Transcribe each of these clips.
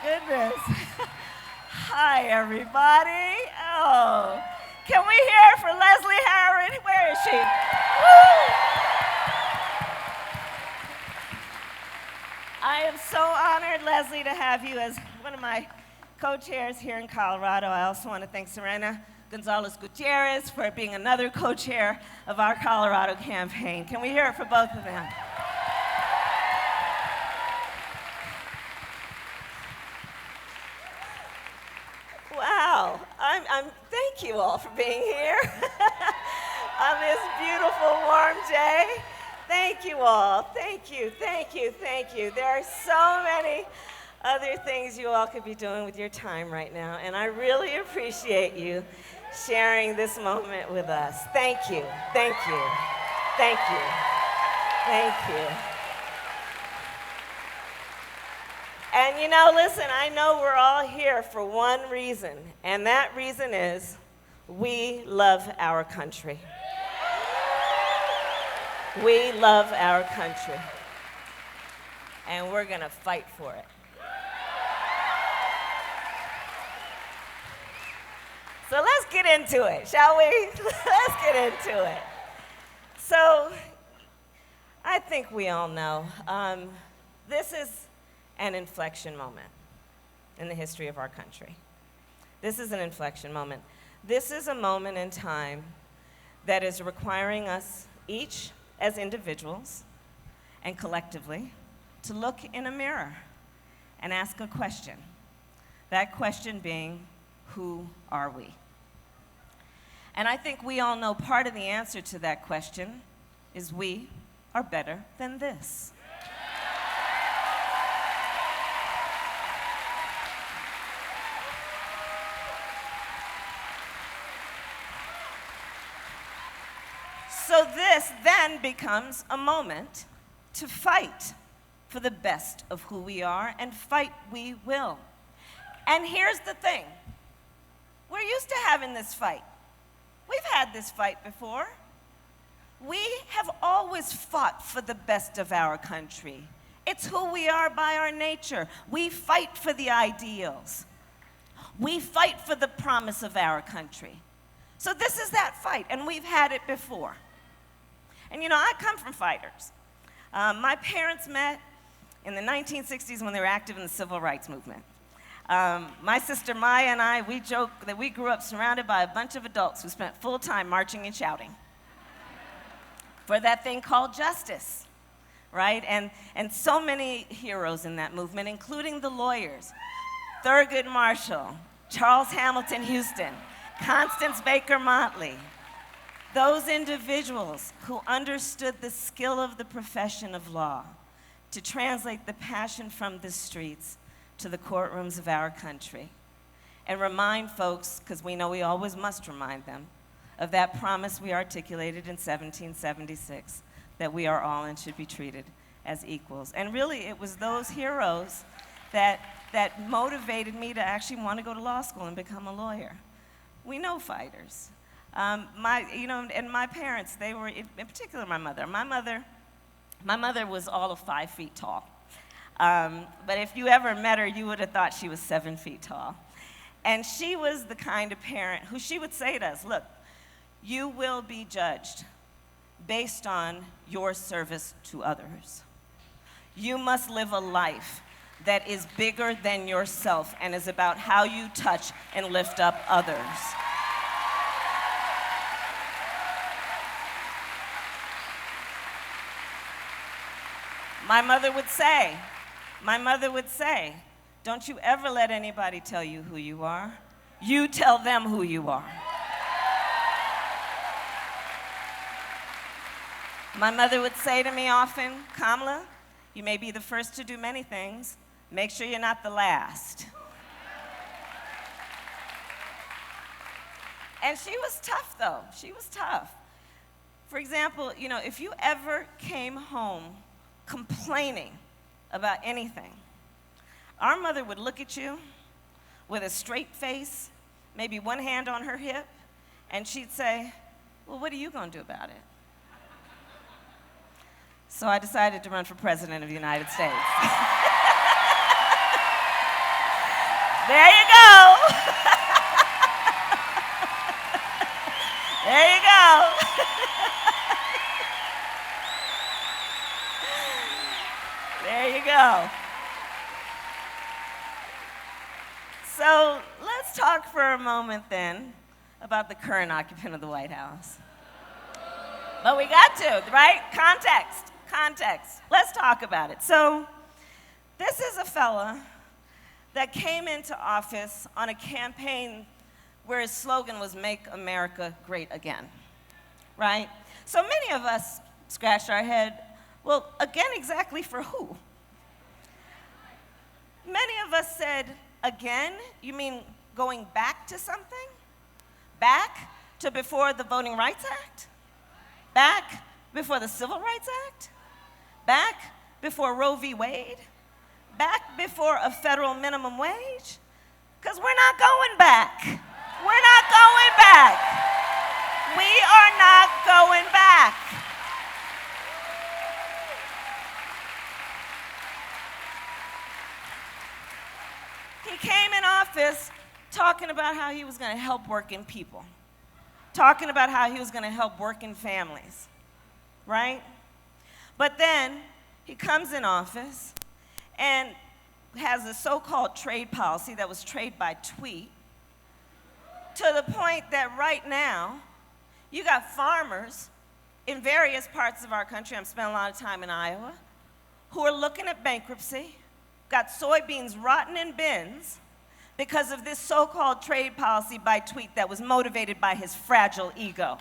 goodness. Hi, everybody. Oh, can we hear it for Leslie Harron? Where is she? Woo! I am so honored, Leslie, to have you as one of my co-chairs here in Colorado. I also want to thank Serena Gonzalez-Gutierrez for being another co-chair of our Colorado campaign. Can we hear it for both of them? Wow, thank you all for being here on this beautiful, warm day. Thank you all, thank you, thank you, thank you. There are so many other things you all could be doing with your time right now, and I really appreciate you sharing this moment with us. Thank you, thank you, thank you, thank you. And you know, listen, I know we're all here for one reason, and that reason is we love our country. We love our country, and we're gonna fight for it. So let's get into it, shall we? Let's get into it. So I think we all know this is an inflection moment in the history of our country. This is an inflection moment. This is a moment in time that is requiring us each as individuals and collectively to look in a mirror and ask a question. That question being, who are we? And I think we all know part of the answer to that question is we are better than this. So this then becomes a moment to fight for the best of who we are, and fight we will. And here's the thing. We're used to having this fight. We've had this fight before. We have always fought for the best of our country. It's who we are by our nature. We fight for the ideals. We fight for the promise of our country. So this is that fight, and we've had it before. And you know, I come from fighters. My parents met in the 1960s when they were active in the civil rights movement. My sister Maya and I, we joke that we grew up surrounded by a bunch of adults who spent full time marching and shouting for that thing called justice, right? And so many heroes in that movement, including the lawyers, Thurgood Marshall, Charles Hamilton Houston, Constance Baker Motley. Those individuals who understood the skill of the profession of law to translate the passion from the streets to the courtrooms of our country, and remind folks, because we know we always must remind them, of that promise we articulated in 1776, that we are all and should be treated as equals. And really, it was those heroes that motivated me to actually want to go to law school and become a lawyer. We know fighters. And my parents, they were, in particular my mother. My mother was all of 5 feet tall. But if you ever met her, you would have thought she was 7 feet tall. And she was the kind of parent who she would say to us, look, you will be judged based on your service to others. You must live a life that is bigger than yourself and is about how you touch and lift up others. My mother would say, don't you ever let anybody tell you who you are. You tell them who you are. My mother would say to me often, Kamala, you may be the first to do many things. Make sure you're not the last. And she was tough, though. She was tough. For example, you know, if you ever came home complaining about anything, our mother would look at you with a straight face, maybe one hand on her hip, and she'd say, well, what are you going to do about it? So I decided to run for president of the United States. There you go. There you go. There you go. So let's talk for a moment then about the current occupant of the White House. But we got to, right? Context. Let's talk about it. So this is a fella that came into office on a campaign where his slogan was "Make America Great Again," right? So many of us scratched our head, well, again, exactly for who? Many of us said, again? You mean going back to something? Back to before the Voting Rights Act? Back before the Civil Rights Act? Back before Roe v. Wade? Back before a federal minimum wage? Because we're not going back. We're not going back. We are not going back. He came in office talking about how he was going to help working people, talking about how he was going to help working families, right? But then he comes in office and has a so-called trade policy that was trade by tweet, to the point that right now you got farmers in various parts of our country, I'm spending a lot of time in Iowa, who are looking at bankruptcy, got soybeans rotting in bins because of this so-called trade policy by tweet that was motivated by his fragile ego.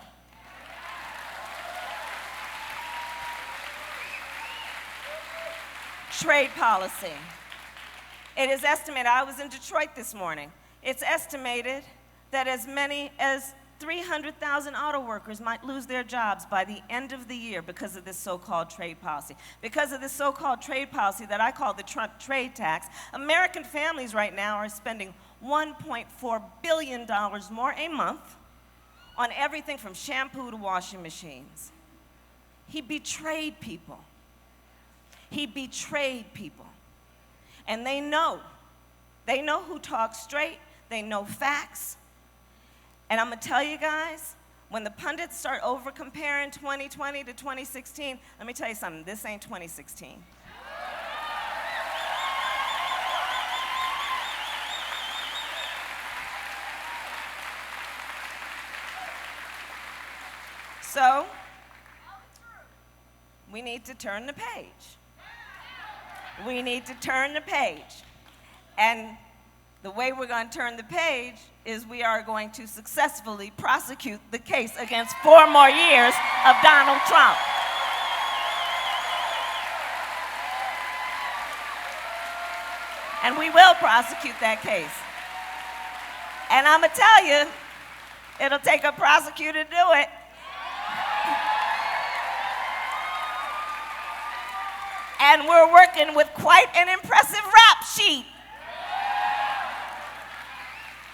Trade policy. It is estimated, I was in Detroit this morning, it's estimated that as many as 300,000 auto workers might lose their jobs by the end of the year because of this so-called trade policy. Because of this so-called trade policy that I call the Trump trade tax, American families right now are spending $1.4 billion more a month on everything from shampoo to washing machines. He betrayed people. He betrayed people. And they know who talks straight, they know facts. And I'm gonna tell you guys, when the pundits start over comparing 2020 to 2016, let me tell you something, this ain't 2016. So, we need to turn the page. We need to turn the page. And the way we're going to turn the page is we are going to successfully prosecute the case against 4 more years of Donald Trump. And we will prosecute that case. And I'm going to tell you, it'll take a prosecutor to do it. And we're working with quite an impressive rap sheet.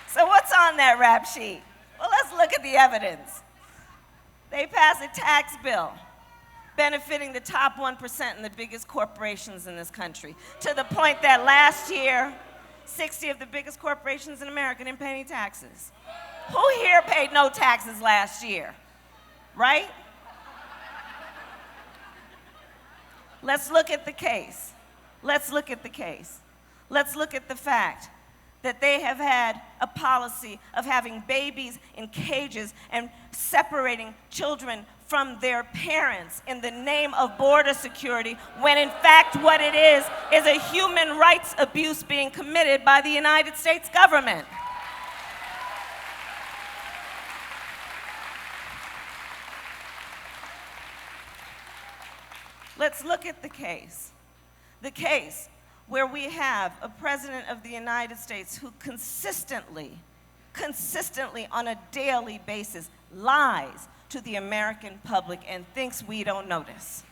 So what's on that rap sheet? Well, let's look at the evidence. They passed a tax bill benefiting the top 1% and the biggest corporations in this country, to the point that last year, 60 of the biggest corporations in America didn't pay any taxes. Who here paid no taxes last year? Right? Let's look at the case. Let's look at the case. Let's look at the fact that they have had a policy of having babies in cages and separating children from their parents in the name of border security, when in fact what it is a human rights abuse being committed by the United States government. Let's look at the case. The case where we have a president of the United States who consistently on a daily basis lies to the American public and thinks we don't notice.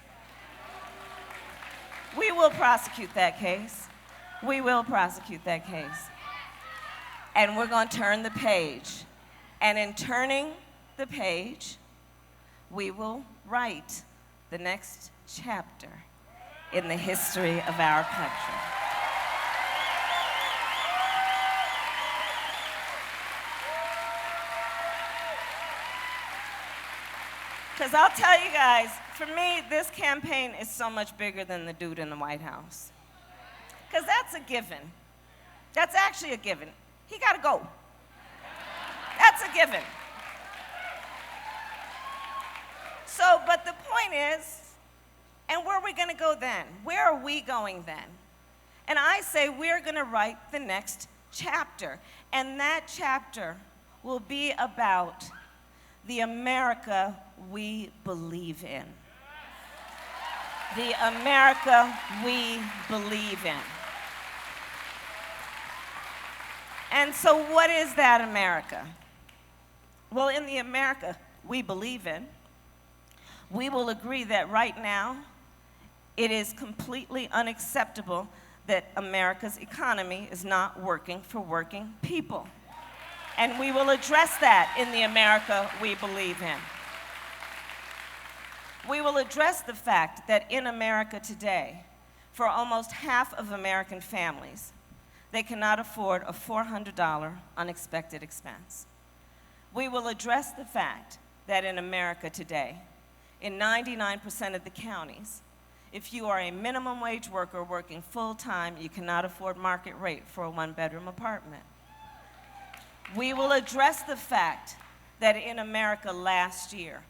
We will prosecute that case. We will prosecute that case. And we're going to turn the page. And in turning the page, we will write the next chapter in the history of our country. Because I'll tell you guys, for me, this campaign is so much bigger than the dude in the White House. Because that's a given. That's actually a given. He got to go. That's a given. So, but the point is, and where are we going to go then? Where are we going then? And I say we're going to write the next chapter. And that chapter will be about the America we believe in. The America we believe in. And so what is that America? Well, in the America we believe in, we will agree that right now it is completely unacceptable that America's economy is not working for working people. And we will address that in the America we believe in. We will address the fact that in America today, for almost half of American families, they cannot afford a $400 unexpected expense. We will address the fact that in America today, in 99% of the counties, if you are a minimum wage worker working full-time, you cannot afford market rate for a one-bedroom apartment. We will address the fact that in America last year,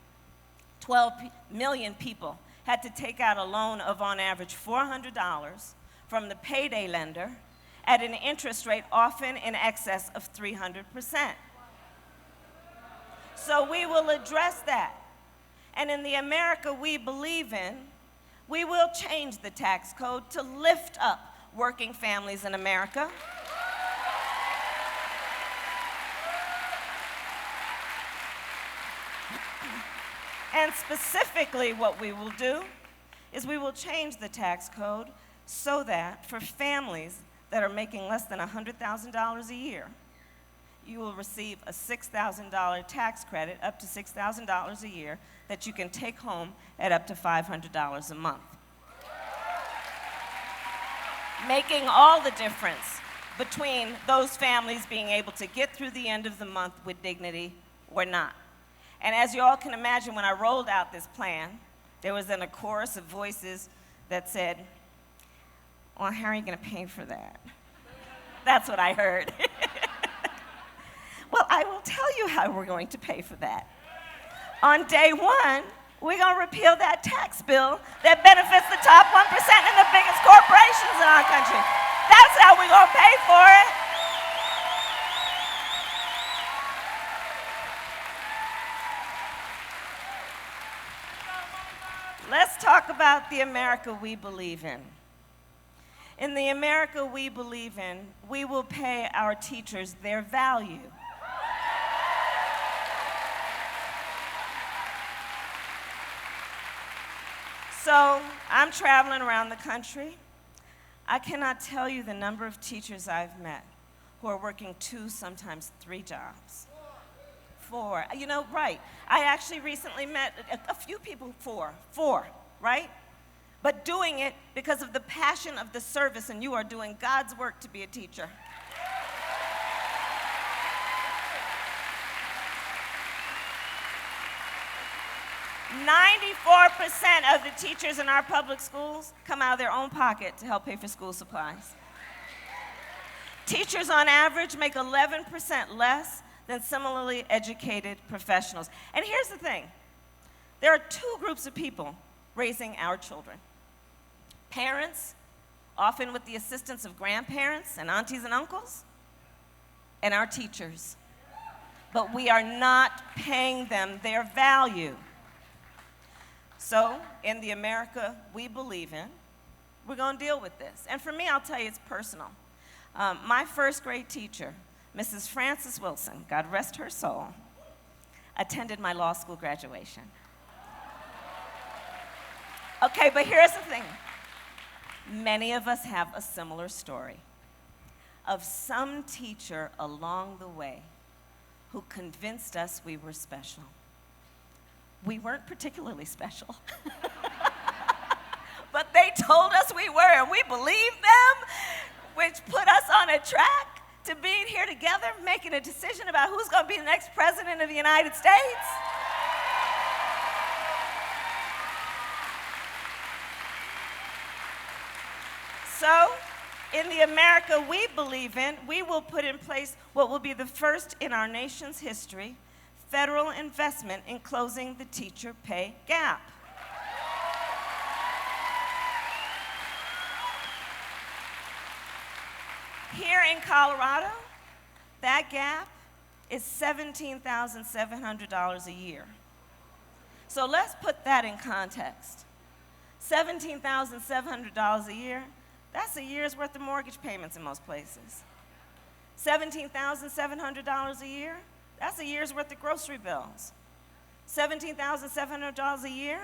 12 million people had to take out a loan of on average $400 from the payday lender at an interest rate often in excess of 300%. So we will address that. And in the America we believe in, we will change the tax code to lift up working families in America. And specifically what we will do is we will change the tax code so that for families that are making less than $100,000 a year, you will receive a $6,000 tax credit, up to $6,000 a year, that you can take home at up to $500 a month. Making all the difference between those families being able to get through the end of the month with dignity or not. And as you all can imagine, when I rolled out this plan, there was then a chorus of voices that said, well, how are you going to pay for that? That's what I heard. Well, I will tell you how we're going to pay for that. On day one, we're going to repeal that tax bill that benefits the top 1% and the biggest corporations in our country. That's how we're going to pay for it. Let's talk about the America we believe in. In the America we believe in, we will pay our teachers their value. So I'm traveling around the country. I cannot tell you the number of teachers I've met who are working 2, sometimes 3 jobs. 4, you know, right. I actually recently met a few people, 4, right? But doing it because of the passion of the service, and you are doing God's work to be a teacher. "94% of the teachers in our public schools come out of their own pocket to help pay for school supplies. Teachers on average make 11% less than similarly educated professionals. And here's the thing. There are 2 groups of people raising our children. Parents, often with the assistance of grandparents and aunties and uncles, and our teachers. But we are not paying them their value. So, in the America we believe in, we're going to deal with this. And for me, I'll tell you, it's personal. My first grade teacher, Mrs. Frances Wilson, God rest her soul, attended my law school graduation. Okay, but here's the thing. Many of us have a similar story of some teacher along the way who convinced us we were special. We weren't particularly special. But they told us we were, and we believed them, which put us on a track to being here together, making a decision about who's going to be the next president of the United States. So, in the America we believe in, we will put in place what will be the first in our nation's history federal investment in closing the teacher pay gap. Here in Colorado, that gap is $17,700 a year. So let's put that in context. $17,700 a year, that's a year's worth of mortgage payments in most places. $17,700 a year, that's a year's worth of grocery bills. $17,700 a year,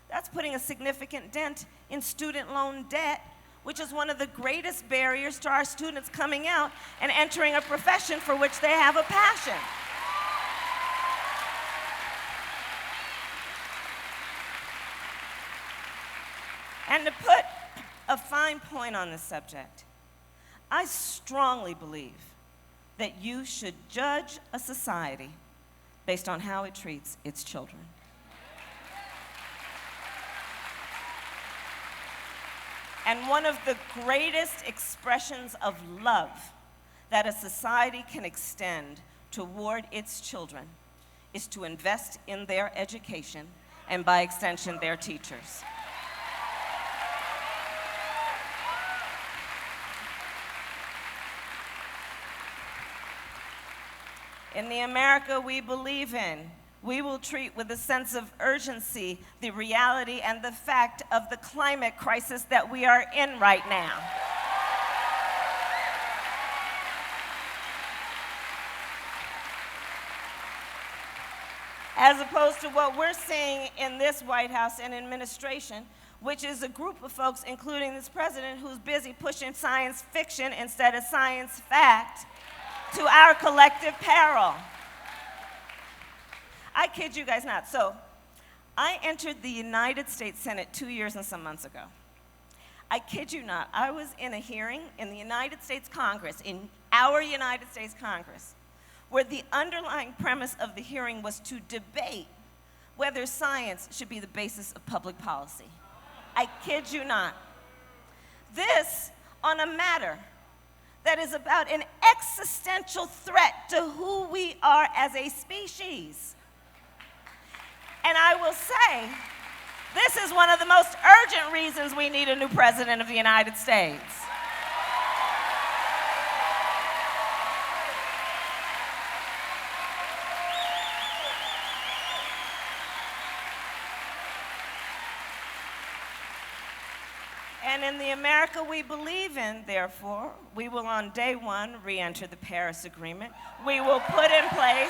that's putting a significant dent in student loan debt, which is one of the greatest barriers to our students coming out and entering a profession for which they have a passion. And to put a fine point on this subject, I strongly believe that you should judge a society based on how it treats its children. And one of the greatest expressions of love that a society can extend toward its children is to invest in their education and, by extension, their teachers. In the America we believe in, we will treat with a sense of urgency the reality and the fact of the climate crisis that we are in right now. As opposed to what we're seeing in this White House and administration, which is a group of folks, including this president, who's busy pushing science fiction instead of science fact to our collective peril. I kid you guys not. So, I entered the United States Senate 2 years and some months ago. I kid you not. I was in a hearing in the United States Congress, in our United States Congress, where the underlying premise of the hearing was to debate whether science should be the basis of public policy. I kid you not. This on a matter that is about an existential threat to who we are as a species. And I will say, this is one of the most urgent reasons we need a new president of the United States. And in the America we believe in, therefore, we will on day one re-enter the Paris Agreement. We will put in place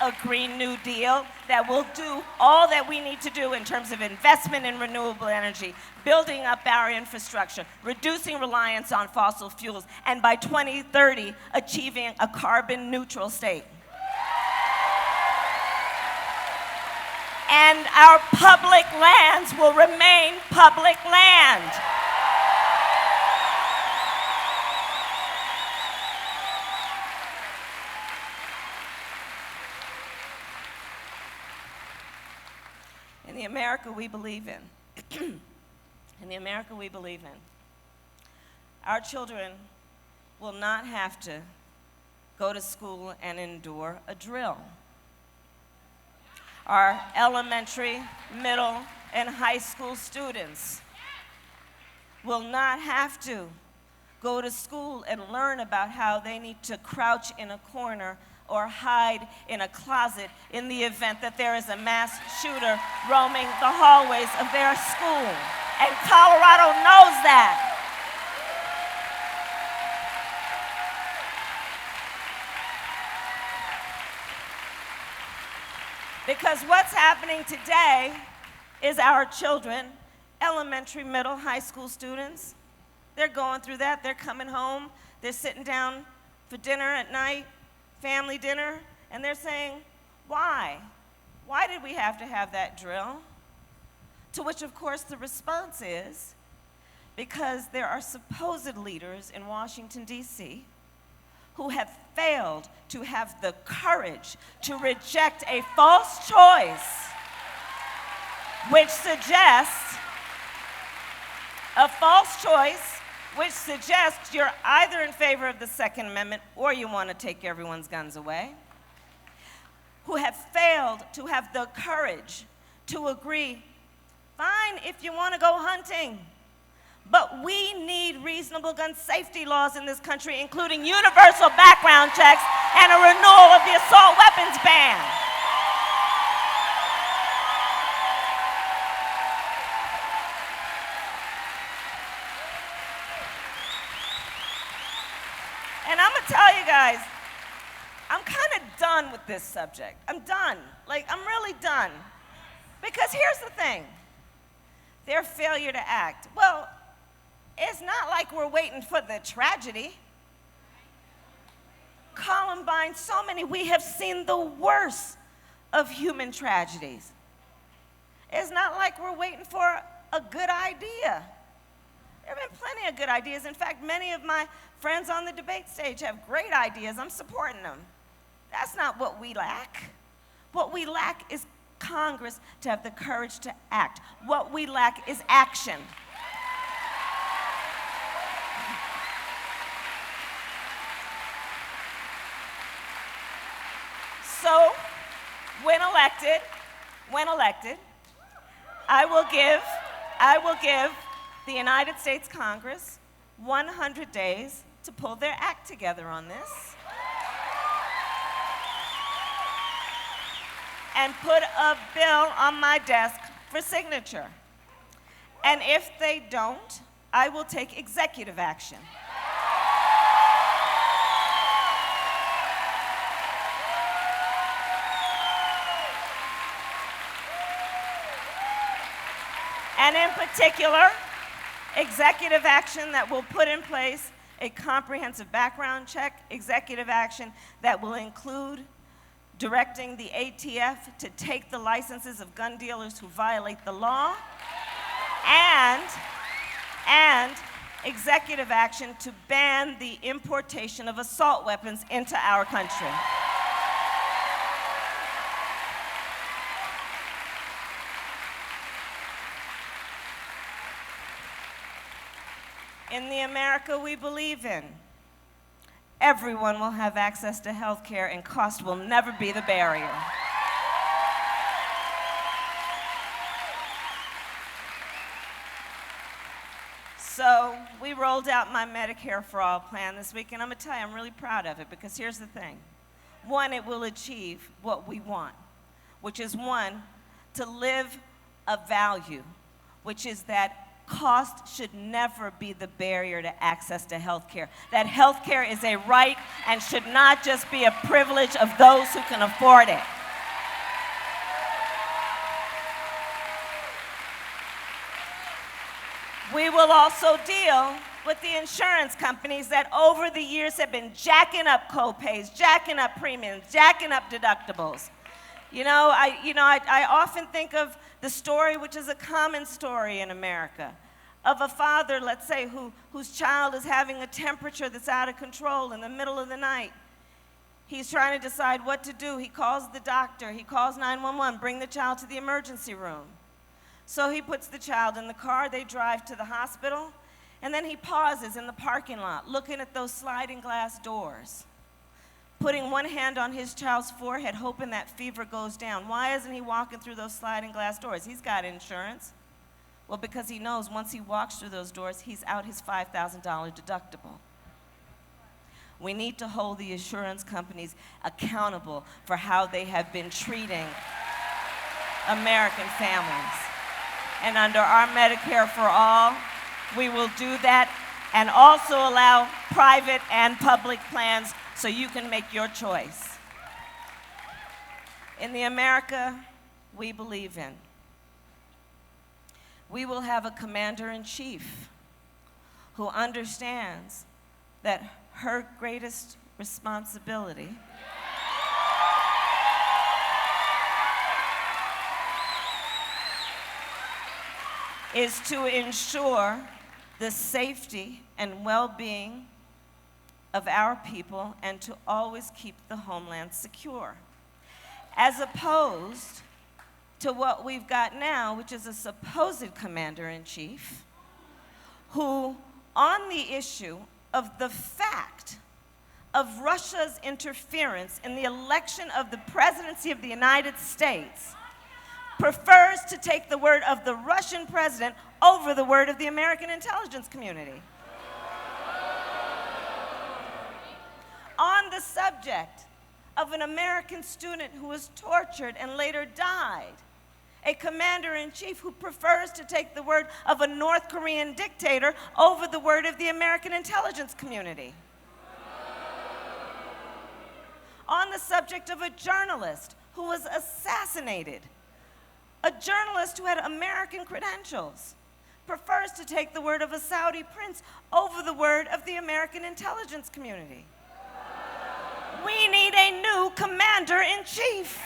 a Green New Deal that will do all that we need to do in terms of investment in renewable energy, building up our infrastructure, reducing reliance on fossil fuels, and by 2030, achieving a carbon neutral state. And our public lands will remain public land. In the America we believe in, in the America we believe in, our children will not have to go to school and endure a drill. Our elementary, middle, and high school students will not have to go to school and learn about how they need to crouch in a corner or hide in a closet in the event that there is a mass shooter roaming the hallways of their school. And Colorado knows that. Because what's happening today is our children, elementary, middle, high school students, they're going through that. They're coming home. They're sitting down for dinner at night, family dinner, and they're saying, why? Why did we have to have that drill? To which, of course, the response is, because there are supposed leaders in Washington, D.C., who have failed to have the courage to reject a false choice which suggests A false choice which suggests you're either in favor of the Second Amendment or you want to take everyone's guns away, who have failed to have the courage to agree, fine if you want to go hunting, but we need reasonable gun safety laws in this country, including universal background checks and a renewal of the assault weapons ban. And I'm going to tell you guys, I'm kind of done with this subject. I'm done. I'm really done. Because here's the thing. Their failure to act. Well, it's not like we're waiting for the tragedy. Columbine, so many, we have seen the worst of human tragedies. It's not like we're waiting for a good idea. There have been plenty of good ideas. In fact, many of my friends on the debate stage have great ideas. I'm supporting them. That's not what we lack. What we lack is Congress to have the courage to act. What we lack is action. So, when elected, I will give the United States Congress 100 days to pull their act together on this and put a bill on my desk for signature. And if they don't, I will take executive action. And in particular, executive action that will put in place a comprehensive background check, executive action that will include directing the ATF to take the licenses of gun dealers who violate the law, and executive action to ban the importation of assault weapons into our country. In the America we believe in, everyone will have access to health care and cost will never be the barrier. So we rolled out my Medicare-for-all plan this week, and I'm going to tell you, I'm really proud of it, because here's the thing. One, it will achieve what we want, which is, one, to live a value, which is that cost should never be the barrier to access to health care. That health care is a right and should not just be a privilege of those who can afford it. We will also deal with the insurance companies that over the years have been jacking up co-pays, jacking up premiums, jacking up deductibles. I often think of the story, which is a common story in America, of a father, let's say, whose child is having a temperature that's out of control in the middle of the night. He's trying to decide what to do. He calls the doctor. He calls 911, bring the child to the emergency room. So he puts the child in the car. They drive to the hospital. And then he pauses in the parking lot, looking at those sliding glass doors, putting one hand on his child's forehead, hoping that fever goes down. Why isn't he walking through those sliding glass doors? He's got insurance. Well, because he knows once he walks through those doors, he's out his $5,000 deductible. We need to hold the insurance companies accountable for how they have been treating American families. And under our Medicare-for-all, we will do that and also allow private and public plans so you can make your choice. In the America we believe in, we will have a commander-in-chief who understands that her greatest responsibility is to ensure the safety and well-being of our people and to always keep the homeland secure, as opposed to what we've got now, which is a supposed commander-in-chief who, on the issue of the fact of Russia's interference in the election of the presidency of the United States, prefers to take the word of the Russian president over the word of the American intelligence community. On the subject of an American student who was tortured and later died, a commander-in-chief who prefers to take the word of a North Korean dictator over the word of the American intelligence community. On the subject of a journalist who was assassinated, a journalist who had American credentials, prefers to take the word of a Saudi prince over the word of the American intelligence community. We need a new commander-in-chief.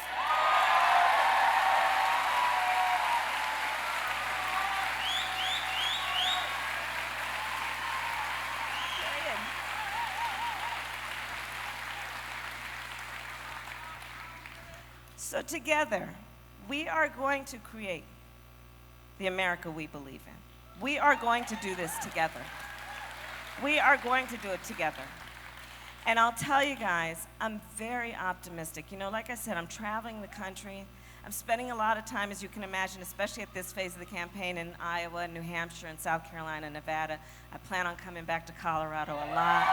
So together, we are going to create the America we believe in. We are going to do this together. We are going to do it together. And I'll tell you guys, I'm very optimistic. You know, like I said, I'm traveling the country. I'm spending a lot of time, as you can imagine, especially at this phase of the campaign, in Iowa, New Hampshire, and South Carolina, Nevada. I plan on coming back to Colorado a lot.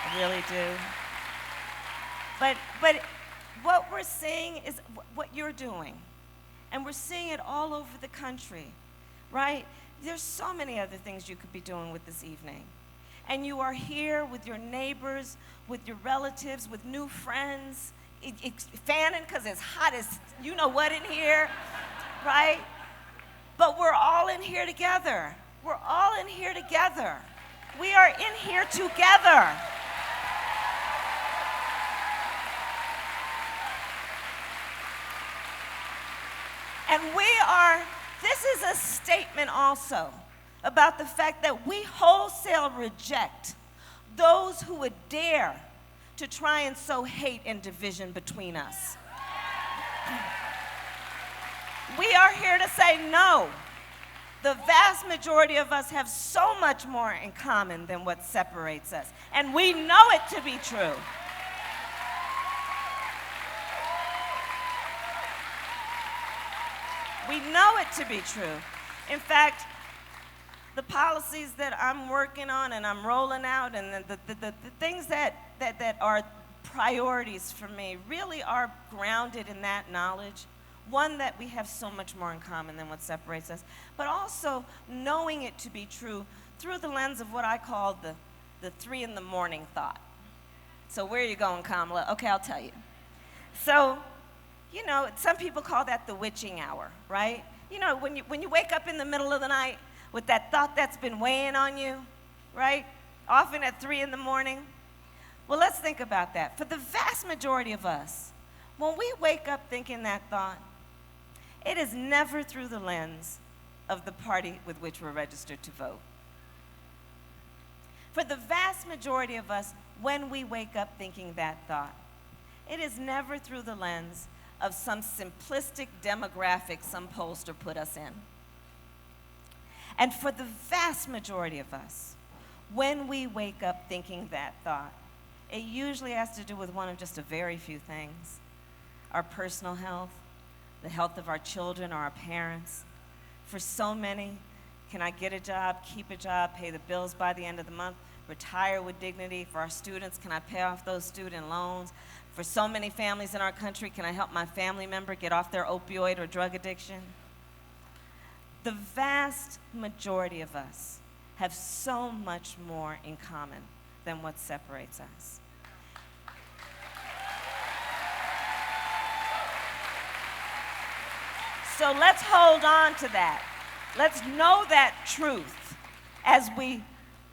I really do. But what we're seeing is what you're doing. And we're seeing it all over the country, right? There's so many other things you could be doing with this evening. And you are here with your neighbors, with your relatives, with new friends, fanning because it's hot as you know what in here, right? But we're all in here together. We're all in here together. We are in here together. And this is a statement also about the fact that we wholesale reject those who would dare to try and sow hate and division between us. We are here to say no. The vast majority of us have so much more in common than what separates us, and we know it to be true. We know it to be true. In fact, the policies that I'm working on and I'm rolling out and the things that are priorities for me really are grounded in that knowledge. One, that we have so much more in common than what separates us, but also knowing it to be true through the lens of what I call the 3 in the morning thought. So where are you going, Kamala? Okay, I'll tell you. So, you know, some people call that the witching hour, right? You know, when you wake up in the middle of the night with that thought that's been weighing on you, right? Often at 3 in the morning. Well, let's think about that. For the vast majority of us, when we wake up thinking that thought, it is never through the lens of the party with which we're registered to vote. For the vast majority of us, when we wake up thinking that thought, it is never through the lens of some simplistic demographic some pollster put us in. And for the vast majority of us, when we wake up thinking that thought, it usually has to do with one of just a very few things. Our personal health, the health of our children or our parents. For so many, can I get a job, keep a job, pay the bills by the end of the month, retire with dignity? For our students, can I pay off those student loans? For so many families in our country, can I help my family member get off their opioid or drug addiction? The vast majority of us have so much more in common than what separates us. So let's hold on to that. Let's know that truth as we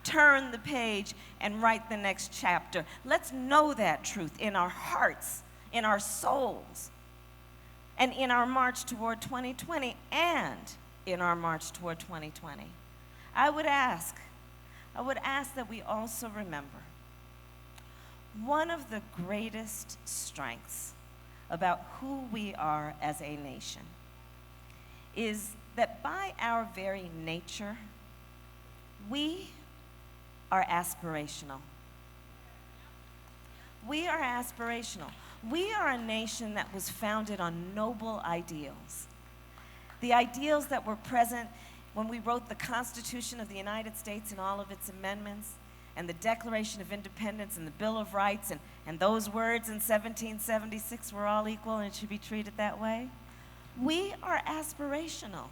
turn the page and write the next chapter. Let's know that truth in our hearts, in our souls, and in our march toward 2020 and in our march toward 2020. I would ask that we also remember one of the greatest strengths about who we are as a nation is that by our very nature, we are aspirational. We are aspirational. We are a nation that was founded on noble ideals. The ideals that were present when we wrote the Constitution of the United States and all of its amendments, and the Declaration of Independence and the Bill of Rights, and those words in 1776 were all equal and it should be treated that way. We are aspirational.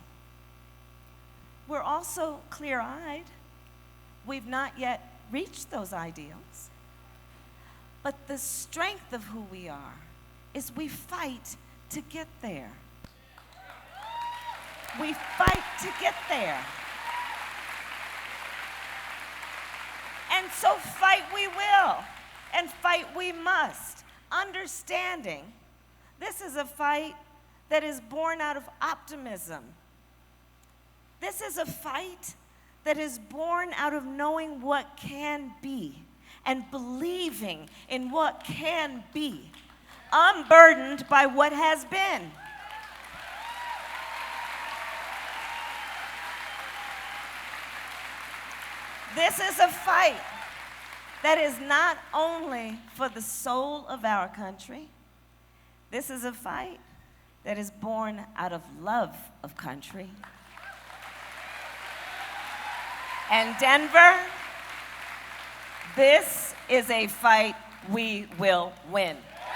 We're also clear-eyed. We've not yet reached those ideals. But the strength of who we are is we fight to get there. We fight to get there. And so fight we will, and fight we must, understanding this is a fight that is born out of optimism. This is a fight that is born out of knowing what can be and believing in what can be, unburdened by what has been. This is a fight that is not only for the soul of our country. This is a fight that is born out of love of country. And Denver, this is a fight we will win.